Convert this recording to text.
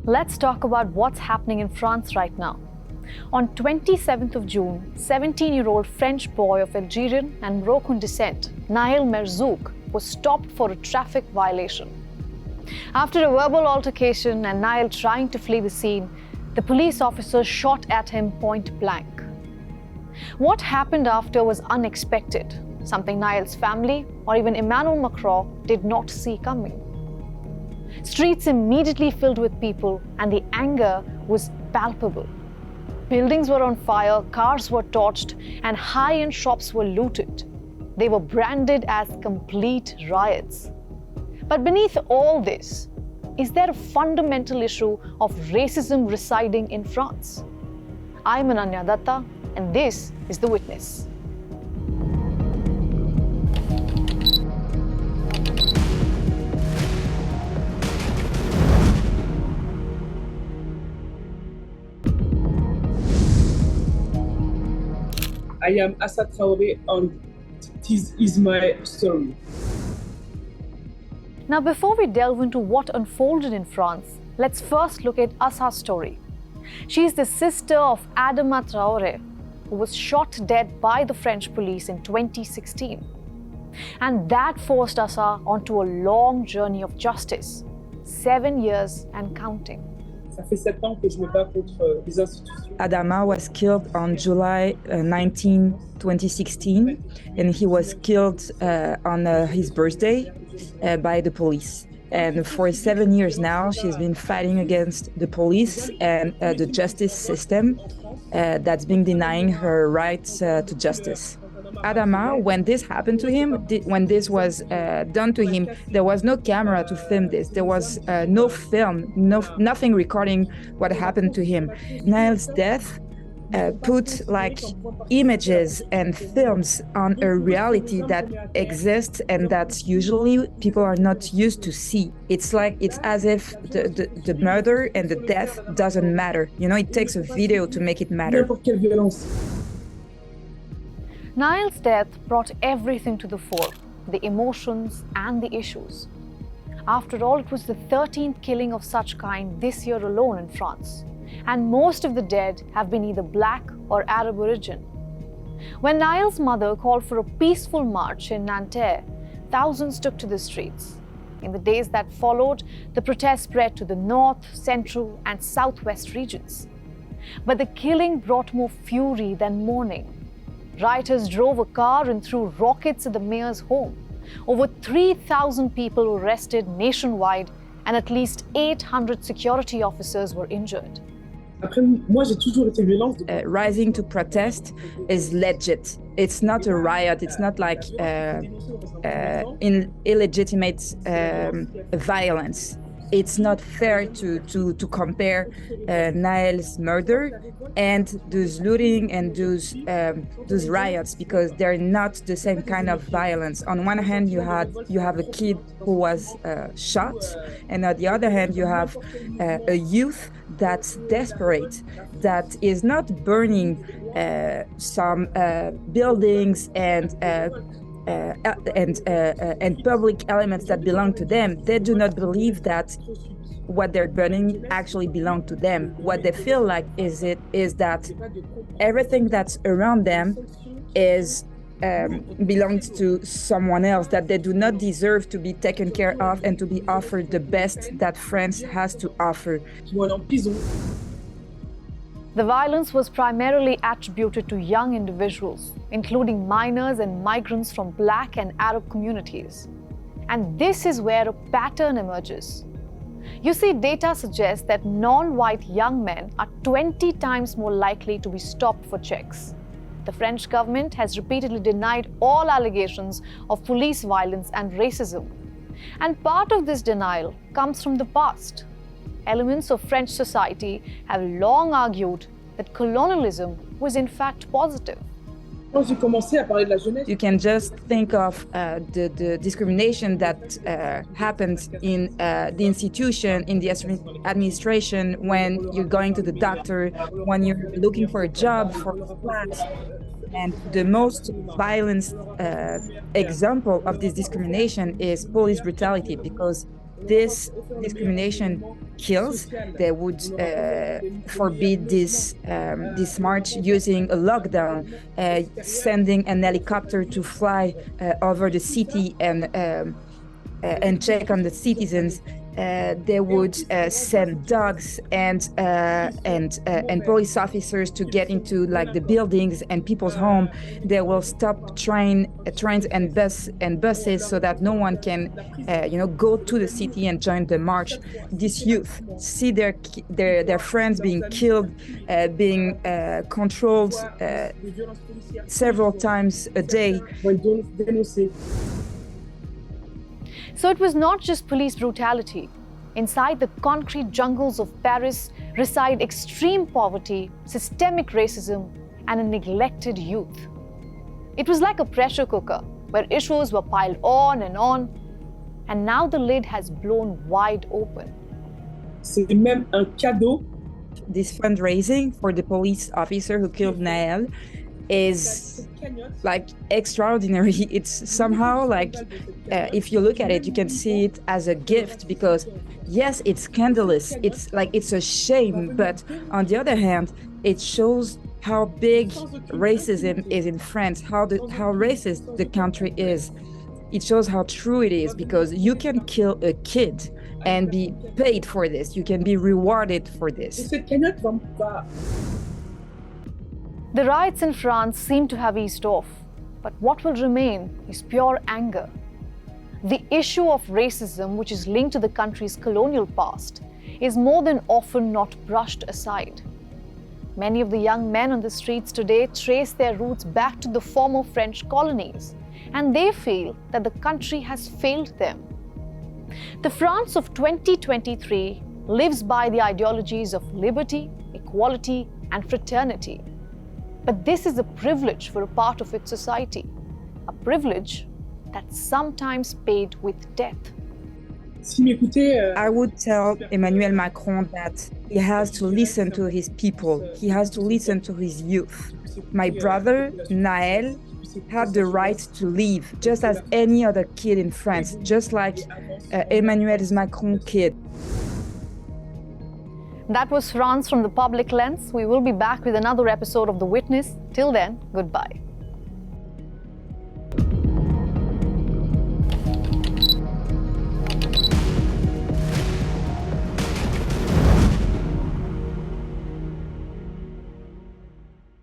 Let's talk about what's happening in France right now. On 27th of June, 17-year-old French boy of Algerian and Moroccan descent, Nail Merzouk, was stopped for a traffic violation. After a verbal altercation and Nail trying to flee the scene, the police officer shot at him point blank. What happened after was unexpected, something Nail's family or even Emmanuel Macron did not see coming. Streets immediately filled with people and the anger was palpable. Buildings were on fire, cars were torched, and high-end shops were looted. They were branded as complete riots. But beneath all this, is there a fundamental issue of racism residing in France? I'm Ananya Datta, and this is The Witness. I am Assad Traoré, and this is my story. Now, before we delve into what unfolded in France, let's first look at Assa's story. She is the sister of Adama Traoré, who was shot dead by the French police in 2016. And that forced Assa onto a long journey of justice, 7 years and counting. Ça fait 7 ans que je me bats contre les institutions. Adama was killed on July 19, 2016, and he was killed on his birthday by the police. And for 7 years now, she's been fighting against the police and the justice system that's been denying her rights to justice. Adama, when this happened to him, when this was done to him, there was no camera to film this. There was no film, nothing recording what happened to him. Nail's death put like images and films on a reality that exists and that usually people are not used to see. It's as if the murder and the death doesn't matter. You know, it takes a video to make it matter. Nail's death brought everything to the fore, the emotions and the issues. After all, it was the 13th killing of such kind this year alone in France, and most of the dead have been either Black or Arab origin. When Nail's mother called for a peaceful march in Nanterre, thousands took to the streets. In the days that followed, the protests spread to the north, central, and southwest regions. But the killing brought more fury than mourning. Rioters drove a car and threw rockets at the mayor's home. Over 3,000 people were arrested nationwide, and at least 800 security officers were injured. Rising to protest is legit. It's not a riot. It's not like illegitimate violence. It's not fair to compare Nail's murder and those looting and those riots, because they're not the same kind of violence. On one hand, you have a kid who was shot, and on the other hand, you have a youth that's desperate, that is not burning some buildings and public elements that belong to them. They do not believe that what they're burning actually belong to them. What they feel like is that everything that's around them is belongs to someone else, that they do not deserve to be taken care of and to be offered the best that France has to offer. The violence was primarily attributed to young individuals, including minors and migrants from Black and Arab communities. And this is where a pattern emerges. You see, data suggests that non-white young men are 20 times more likely to be stopped for checks. The French government has repeatedly denied all allegations of police violence and racism. And part of this denial comes from the past. Elements of French society have long argued that colonialism was in fact positive. You can just think of the discrimination that happens in the institution, in the administration, when you're going to the doctor, when you're looking for a job, for a flat. And the most violent example of this discrimination is police brutality, because this discrimination kills, they would forbid this march using a lockdown, sending an helicopter to fly over the city and check on the citizens. They would send dogs and police officers to get into like the buildings and people's home. They will stop trains and buses so that no one can go to the city and join the march. These youth see their friends being killed, being controlled several times a day. So it was not just police brutality. Inside the concrete jungles of Paris reside extreme poverty, systemic racism, and a neglected youth. It was like a pressure cooker where issues were piled on, and now the lid has blown wide open. C'est même un cadeau. This fundraising for the police officer who killed Naël is like extraordinary. It's somehow like, if you look at it, you can see it as a gift, because yes, it's scandalous, it's a shame, but on the other hand, it shows how big racism is in France, how racist the country is. It shows how true it is, because you can kill a kid and be paid for this, you can be rewarded for this. The riots in France seem to have eased off, but what will remain is pure anger. The issue of racism, which is linked to the country's colonial past, is more than often not brushed aside. Many of the young men on the streets today trace their roots back to the former French colonies, and they feel that the country has failed them. The France of 2023 lives by the ideologies of liberty, equality, and fraternity. But this is a privilege for a part of its society, a privilege that's sometimes paid with death. I would tell Emmanuel Macron that he has to listen to his people, he has to listen to his youth. My brother, Naël, had the right to live, just as any other kid in France, just like Emmanuel Macron kid. That was France from the Public Lens. We will be back with another episode of The Witness. Till then, goodbye.